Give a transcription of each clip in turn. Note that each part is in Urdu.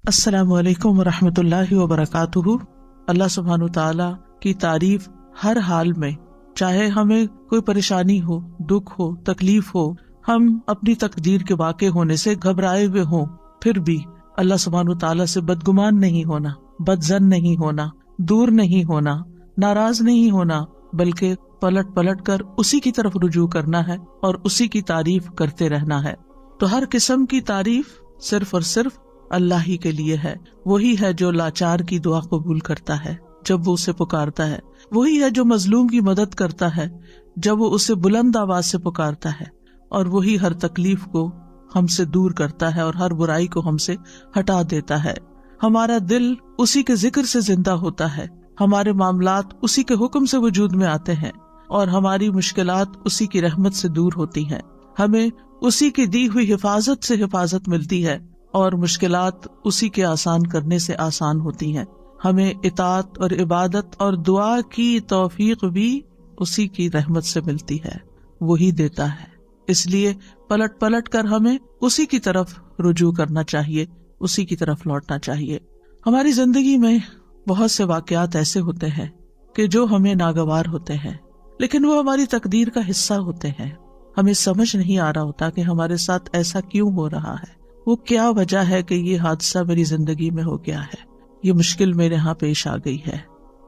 السلام علیکم ورحمۃ اللہ وبرکاتہ۔ اللہ سبحانہ وتعالی کی تعریف ہر حال میں، چاہے ہمیں کوئی پریشانی ہو، دکھ ہو، تکلیف ہو، ہم اپنی تقدیر کے واقع ہونے سے گھبرائے ہوئے ہوں، پھر بھی اللہ سبحانہ وتعالی سے بدگمان نہیں ہونا، بدظن نہیں ہونا، دور نہیں ہونا، ناراض نہیں ہونا، بلکہ پلٹ پلٹ کر اسی کی طرف رجوع کرنا ہے اور اسی کی تعریف کرتے رہنا ہے۔ تو ہر قسم کی تعریف صرف اور صرف اللہ ہی کے لیے ہے۔ وہی ہے جو لاچار کی دعا قبول کرتا ہے جب وہ اسے پکارتا ہے، وہی ہے جو مظلوم کی مدد کرتا ہے جب وہ اسے بلند آواز سے پکارتا ہے، اور وہی ہر تکلیف کو ہم سے دور کرتا ہے اور ہر برائی کو ہم سے ہٹا دیتا ہے۔ ہمارا دل اسی کے ذکر سے زندہ ہوتا ہے، ہمارے معاملات اسی کے حکم سے وجود میں آتے ہیں، اور ہماری مشکلات اسی کی رحمت سے دور ہوتی ہیں۔ ہمیں اسی کی دی ہوئی حفاظت سے حفاظت ملتی ہے، اور مشکلات اسی کے آسان کرنے سے آسان ہوتی ہیں۔ ہمیں اطاعت اور عبادت اور دعا کی توفیق بھی اسی کی رحمت سے ملتی ہے، وہی دیتا ہے۔ اس لیے پلٹ پلٹ کر ہمیں اسی کی طرف رجوع کرنا چاہیے، اسی کی طرف لوٹنا چاہیے۔ ہماری زندگی میں بہت سے واقعات ایسے ہوتے ہیں کہ جو ہمیں ناگوار ہوتے ہیں، لیکن وہ ہماری تقدیر کا حصہ ہوتے ہیں۔ ہمیں سمجھ نہیں آ رہا ہوتا کہ ہمارے ساتھ ایسا کیوں ہو رہا ہے، وہ کیا وجہ ہے کہ یہ حادثہ میری زندگی میں ہو گیا ہے، یہ مشکل میرے ہاں پیش آ گئی ہے۔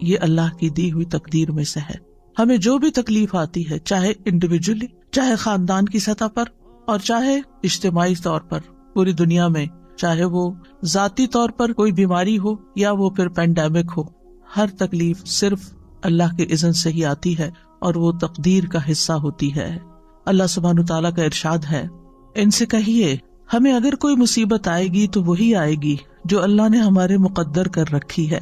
یہ اللہ کی دی ہوئی تقدیر میں سے ہے۔ ہمیں جو بھی تکلیف آتی ہے، چاہے انڈیویجولی، چاہے خاندان کی سطح پر، اور چاہے اجتماعی طور پر پوری دنیا میں، چاہے وہ ذاتی طور پر کوئی بیماری ہو یا وہ پھر پینڈیمک ہو، ہر تکلیف صرف اللہ کے اذن سے ہی آتی ہے اور وہ تقدیر کا حصہ ہوتی ہے۔ اللہ سبحانہ تعالیٰ کا ارشاد ہے، ان سے کہیے ہمیں اگر کوئی مصیبت آئے گی تو وہی آئے گی جو اللہ نے ہمارے مقدر کر رکھی ہے،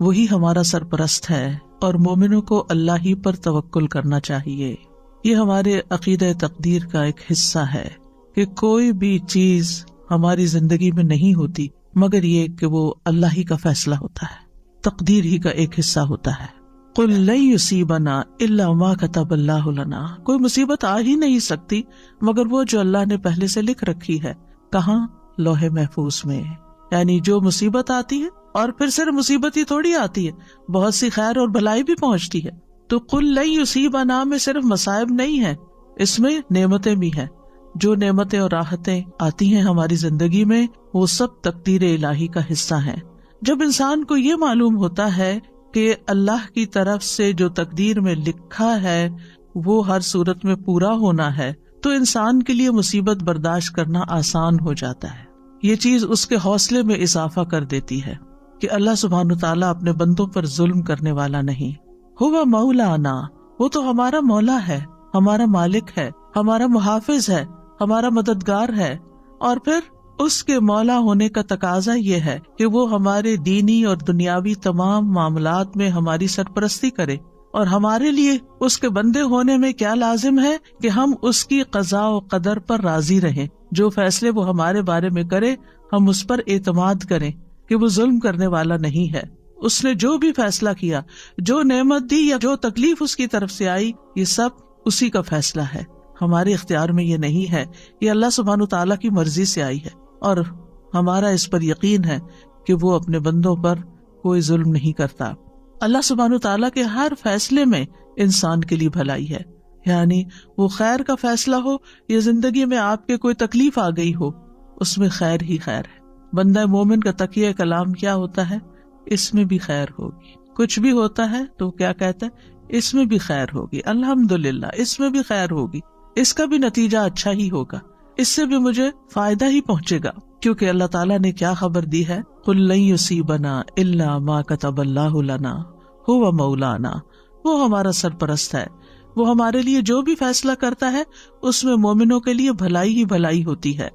وہی ہمارا سرپرست ہے، اور مومنوں کو اللہ ہی پر توکل کرنا چاہیے۔ یہ ہمارے عقیدہ تقدیر کا ایک حصہ ہے کہ کوئی بھی چیز ہماری زندگی میں نہیں ہوتی مگر یہ کہ وہ اللہ ہی کا فیصلہ ہوتا ہے، تقدیر ہی کا ایک حصہ ہوتا ہے۔ قُلْ لَن يُصِيبَنَا إِلَّا مَا كَتَبَ اللَّهُ لَنَا، کوئی مصیبت آ ہی نہیں سکتی مگر وہ جو اللہ نے پہلے سے لکھ رکھی ہے۔ کہاں؟ لوح محفوظ میں۔ یعنی جو مصیبت آتی ہے، اور پھر صرف مصیبت ہی تھوڑی آتی ہے، بہت سی خیر اور بھلائی بھی پہنچتی ہے۔ تو قُلْ لَن يُصِيبَنَا میں صرف مصائب نہیں ہے، اس میں نعمتیں بھی ہیں۔ جو نعمتیں اور راحتیں آتی ہیں ہماری زندگی میں، وہ سب تقدیر الہی کا حصہ ہیں۔ جب انسان کو یہ معلوم ہوتا ہے کہ اللہ کی طرف سے جو تقدیر میں لکھا ہے وہ ہر صورت میں پورا ہونا ہے، تو انسان کے لیے مصیبت برداشت کرنا آسان ہو جاتا ہے۔ یہ چیز اس کے حوصلے میں اضافہ کر دیتی ہے کہ اللہ سبحانہ تعالیٰ اپنے بندوں پر ظلم کرنے والا نہیں۔ ہوا مولانا، وہ تو ہمارا مولا ہے، ہمارا مالک ہے، ہمارا محافظ ہے، ہمارا مددگار ہے، اور پھر اس کے مولا ہونے کا تقاضا یہ ہے کہ وہ ہمارے دینی اور دنیاوی تمام معاملات میں ہماری سرپرستی کرے، اور ہمارے لیے اس کے بندے ہونے میں کیا لازم ہے کہ ہم اس کی قضاء و قدر پر راضی رہیں۔ جو فیصلے وہ ہمارے بارے میں کرے ہم اس پر اعتماد کریں کہ وہ ظلم کرنے والا نہیں ہے۔ اس نے جو بھی فیصلہ کیا، جو نعمت دی یا جو تکلیف اس کی طرف سے آئی، یہ سب اسی کا فیصلہ ہے، ہمارے اختیار میں یہ نہیں ہے، یہ اللہ سبحانہ تعالیٰ کی مرضی سے آئی ہے، اور ہمارا اس پر یقین ہے کہ وہ اپنے بندوں پر کوئی ظلم نہیں کرتا۔ اللہ سبحانہ تعالیٰ کے ہر فیصلے میں انسان کے لیے بھلائی ہے، یعنی وہ خیر کا فیصلہ ہو یا زندگی میں آپ کے کوئی تکلیف آ گئی ہو، اس میں خیر ہی خیر ہے۔ بندہ مومن کا تقیہ کلام کیا ہوتا ہے؟ اس میں بھی خیر ہوگی۔ کچھ بھی ہوتا ہے تو کیا کہتا ہے؟ اس میں بھی خیر ہوگی، الحمدللہ اس میں بھی خیر ہوگی، اس کا بھی نتیجہ اچھا ہی ہوگا، اس سے بھی مجھے فائدہ ہی پہنچے گا، کیونکہ اللہ تعالیٰ نے کیا خبر دی ہے؟ قُلْ لَن يُصِيبَنَا إِلَّا مَا كَتَبَ اللَّهُ لَنَا هُوَ مَوْلَانَا، وہ ہمارا سرپرست ہے، وہ ہمارے لیے جو بھی فیصلہ کرتا ہے اس میں مومنوں کے لیے بھلائی ہی بھلائی ہوتی ہے،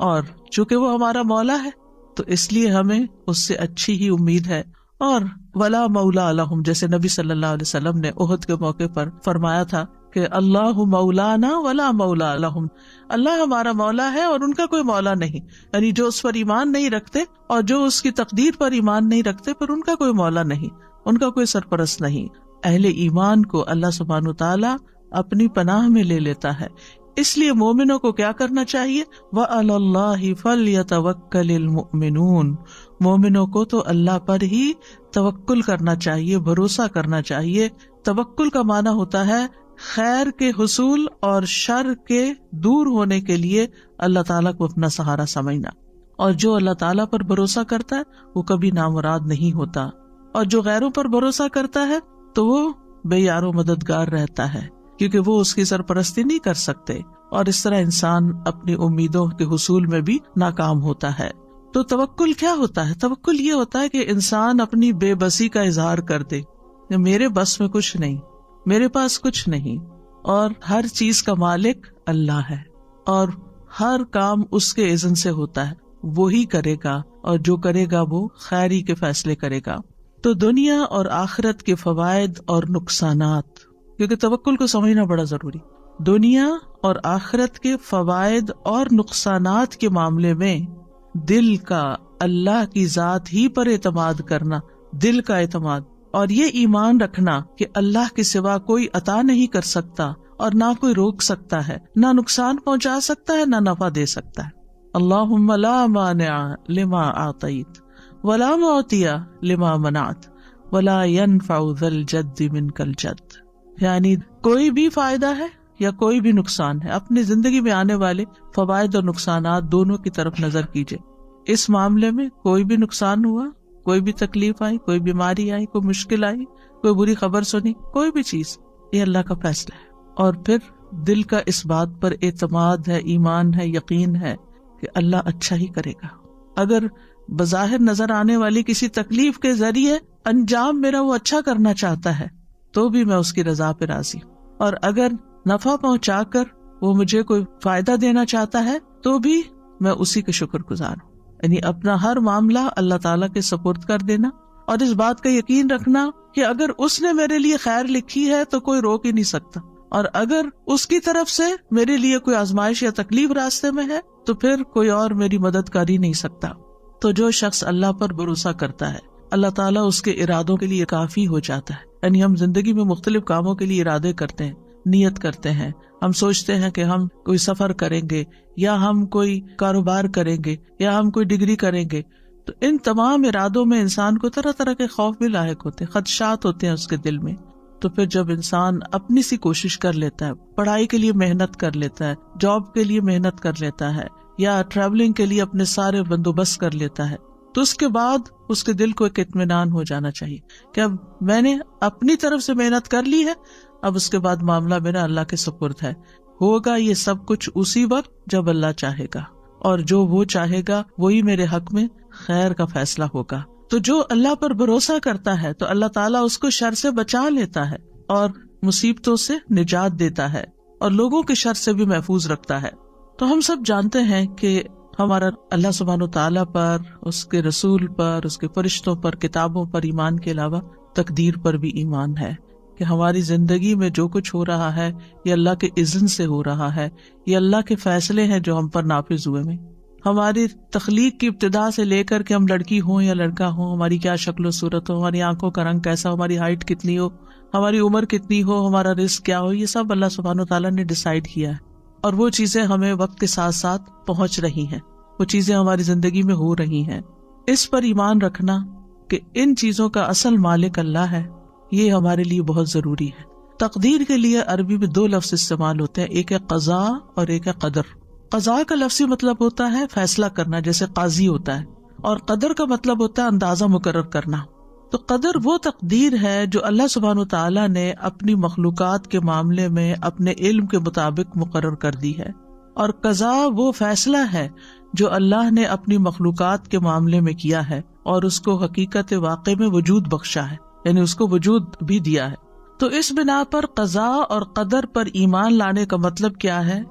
اور چونکہ وہ ہمارا مولا ہے تو اس لیے ہمیں اس سے اچھی ہی امید ہے۔ اور ولا مولا لہم، جیسے نبی صلی اللہ علیہ وسلم نے احد کے موقع پر فرمایا تھا کہ اللہ مولانا ولا مولا لہم، اللہ ہمارا مولا ہے اور ان کا کوئی مولا نہیں، یعنی جو اس پر ایمان نہیں رکھتے اور جو اس کی تقدیر پر ایمان نہیں رکھتے پر ان کا کوئی مولا نہیں، ان کا کوئی سرپرست نہیں۔ اہل ایمان کو اللہ سبحانہ تعالیٰ اپنی پناہ میں لے لیتا ہے، اس لیے مومنوں کو کیا کرنا چاہیے؟ وَعَلَى اللَّهِ فَلْيَتَوَكَّلِ الْمُؤْمِنُونَ، مومنوں کو تو اللہ پر ہی توکل کرنا چاہیے، بھروسہ کرنا چاہیے۔ توکل کا معنی ہوتا ہے خیر کے حصول اور شر کے دور ہونے کے لیے اللہ تعالیٰ کو اپنا سہارا سمجھنا، اور جو اللہ تعالیٰ پر بھروسہ کرتا ہے وہ کبھی نامراد نہیں ہوتا، اور جو غیروں پر بھروسہ کرتا ہے تو وہ بے یار و مددگار رہتا ہے، کیونکہ وہ اس کی سرپرستی نہیں کر سکتے، اور اس طرح انسان اپنی امیدوں کے حصول میں بھی ناکام ہوتا ہے۔ تو توکل کیا ہوتا ہے؟ توکل یہ ہوتا ہے کہ انسان اپنی بے بسی کا اظہار کر دے، میرے بس میں کچھ نہیں، میرے پاس کچھ نہیں، اور ہر چیز کا مالک اللہ ہے، اور ہر کام اس کے اذن سے ہوتا ہے، وہی کرے گا، اور جو کرے گا وہ خیری کے فیصلے کرے گا۔ تو دنیا اور آخرت کے فوائد اور نقصانات، کیونکہ توکل کو سمجھنا بڑا ضروری، دنیا اور آخرت کے فوائد اور نقصانات کے معاملے میں دل کا اللہ کی ذات ہی پر اعتماد کرنا، دل کا اعتماد، اور یہ ایمان رکھنا کہ اللہ کے سوا کوئی عطا نہیں کر سکتا اور نہ کوئی روک سکتا ہے، نہ نقصان پہنچا سکتا ہے، نہ نفع دے سکتا ہے۔ اللہم لا مانع لما اعطیت ولا معطی لما منعت ولا ينفع ذا الجد منک الجد، یعنی کوئی بھی فائدہ ہے یا کوئی بھی نقصان ہے، اپنی زندگی میں آنے والے فوائد اور نقصانات دونوں کی طرف نظر کیجئے۔ اس معاملے میں کوئی بھی نقصان ہوا، کوئی بھی تکلیف آئی، کوئی بیماری آئی، کوئی مشکل آئی، کوئی بری خبر سنی، کوئی بھی چیز، یہ اللہ کا فیصلہ ہے، اور پھر دل کا اس بات پر اعتماد ہے، ایمان ہے، یقین ہے کہ اللہ اچھا ہی کرے گا۔ اگر بظاہر نظر آنے والی کسی تکلیف کے ذریعے انجام میرا وہ اچھا کرنا چاہتا ہے تو بھی میں اس کی رضا پہ راضی ہوں، اور اگر نفع پہنچا کر وہ مجھے کوئی فائدہ دینا چاہتا ہے تو بھی میں اسی کے شکر گزار ہوں۔ یعنی اپنا ہر معاملہ اللہ تعالیٰ کے سپرد کر دینا، اور اس بات کا یقین رکھنا کہ اگر اس نے میرے لیے خیر لکھی ہے تو کوئی روک ہی نہیں سکتا، اور اگر اس کی طرف سے میرے لیے کوئی آزمائش یا تکلیف راستے میں ہے تو پھر کوئی اور میری مدد کر ہی نہیں سکتا۔ تو جو شخص اللہ پر بھروسہ کرتا ہے، اللہ تعالیٰ اس کے ارادوں کے لیے کافی ہو جاتا ہے۔ یعنی ہم زندگی میں مختلف کاموں کے لیے ارادے کرتے ہیں، نیت کرتے ہیں، ہم سوچتے ہیں کہ ہم کوئی سفر کریں گے، یا ہم کوئی کاروبار کریں گے، یا ہم کوئی ڈگری کریں گے، تو ان تمام ارادوں میں انسان کو طرح طرح کے خوف بھی لاحق ہوتے ہیں، خدشات ہوتے ہیں اس کے دل میں۔ تو پھر جب انسان اپنی سی کوشش کر لیتا ہے، پڑھائی کے لیے محنت کر لیتا ہے، جاب کے لیے محنت کر لیتا ہے، یا ٹریولنگ کے لیے اپنے سارے بندوبست کر لیتا ہے، تو اس کے بعد اس کے دل کو ایک اطمینان ہو جانا چاہیے کہ اب میں نے اپنی طرف سے محنت کر لی ہے، اب اس کے بعد معاملہ میرا اللہ کے سپرد ہے، ہوگا یہ سب کچھ اسی وقت جب اللہ چاہے گا، اور جو وہ چاہے گا وہی میرے حق میں خیر کا فیصلہ ہوگا۔ تو جو اللہ پر بھروسہ کرتا ہے تو اللہ تعالیٰ اس کو شر سے بچا لیتا ہے، اور مصیبتوں سے نجات دیتا ہے، اور لوگوں کے شر سے بھی محفوظ رکھتا ہے۔ تو ہم سب جانتے ہیں کہ ہمارا اللہ سبحانہ و تعالیٰ پر، اس کے رسول پر، اس کے فرشتوں پر، کتابوں پر ایمان کے علاوہ تقدیر پر بھی ایمان ہے، کہ ہماری زندگی میں جو کچھ ہو رہا ہے یہ اللہ کے اذن سے ہو رہا ہے، یہ اللہ کے فیصلے ہیں جو ہم پر نافذ ہوئے ہیں۔ ہماری تخلیق کی ابتدا سے لے کر کہ ہم لڑکی ہوں یا لڑکا ہوں، ہماری کیا شکل و صورت ہو، ہماری آنکھوں کا رنگ کیسا ہو، ہماری ہائٹ کتنی ہو، ہماری عمر کتنی ہو، ہمارا رزق کیا ہو، یہ سب اللہ سبحانہ وتعالیٰ نے ڈیسائیڈ کیا ہے، اور وہ چیزیں ہمیں وقت کے ساتھ ساتھ پہنچ رہی ہیں، وہ چیزیں ہماری زندگی میں ہو رہی ہیں۔ اس پر ایمان رکھنا کہ ان چیزوں کا اصل مالک اللہ ہے، یہ ہمارے لیے بہت ضروری ہے۔ تقدیر کے لیے عربی میں 2 لفظ استعمال ہوتے ہیں، ایک ہے قضاء اور ایک ہے قدر۔ قضاء کا لفظی مطلب ہوتا ہے فیصلہ کرنا، جیسے قاضی ہوتا ہے، اور قدر کا مطلب ہوتا ہے اندازہ مقرر کرنا۔ تو قدر وہ تقدیر ہے جو اللہ سبحانہ وتعالیٰ نے اپنی مخلوقات کے معاملے میں اپنے علم کے مطابق مقرر کر دی ہے، اور قضاء وہ فیصلہ ہے جو اللہ نے اپنی مخلوقات کے معاملے میں کیا ہے، اور اس کو حقیقت واقع میں وجود بخشا ہے، یعنی اس کو وجود بھی دیا ہے۔ تو اس بنا پر قضاء اور قدر پر ایمان لانے کا مطلب کیا ہے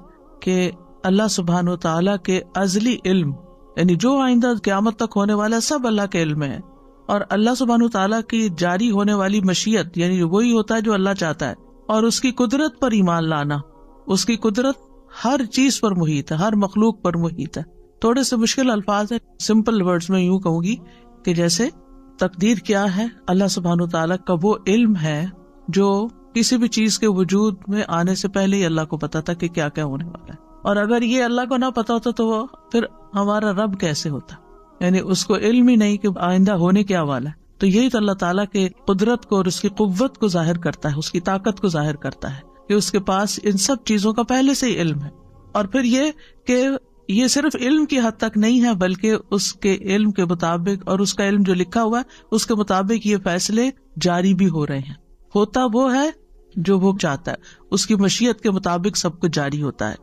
کہ اللہ سبحانہ وتعالیٰ کے ازلی علم، یعنی جو آئندہ قیامت تک ہونے والا سب اللہ کے علم ہے، اور اللہ سبحانہ وتعالیٰ کی جاری ہونے والی مشیت، یعنی وہی ہوتا ہے جو اللہ چاہتا ہے، اور اس کی قدرت پر ایمان لانا، اس کی قدرت ہر چیز پر محیط ہے، ہر مخلوق پر محیط ہے۔ تھوڑے سے مشکل الفاظ ہیں، سمپل ورڈز میں یوں کہوں گی کہ جیسے تقدیر کیا ہے، اللہ سبحانہ وتعالیٰ کا وہ علم ہے جو کسی بھی چیز کے وجود میں آنے سے پہلے ہی اللہ کو پتا تھا کہ کیا کیا ہونے والا ہے. اور اگر یہ اللہ کو نہ پتا ہوتا تو وہ پھر ہمارا رب کیسے ہوتا؟ یعنی اس کو علم ہی نہیں کہ آئندہ ہونے کیا والا ہے. تو یہی تو اللہ تعالیٰ کے قدرت کو اور اس کی قوت کو ظاہر کرتا ہے، اس کی طاقت کو ظاہر کرتا ہے کہ اس کے پاس ان سب چیزوں کا پہلے سے ہی علم ہے. اور پھر یہ کہ یہ صرف علم کی حد تک نہیں ہے، بلکہ اس کے علم کے مطابق اور اس کا علم جو لکھا ہوا ہے اس کے مطابق یہ فیصلے جاری بھی ہو رہے ہیں. ہوتا وہ ہے جو وہ چاہتا ہے، اس کی مشیت کے مطابق سب کچھ جاری ہوتا ہے.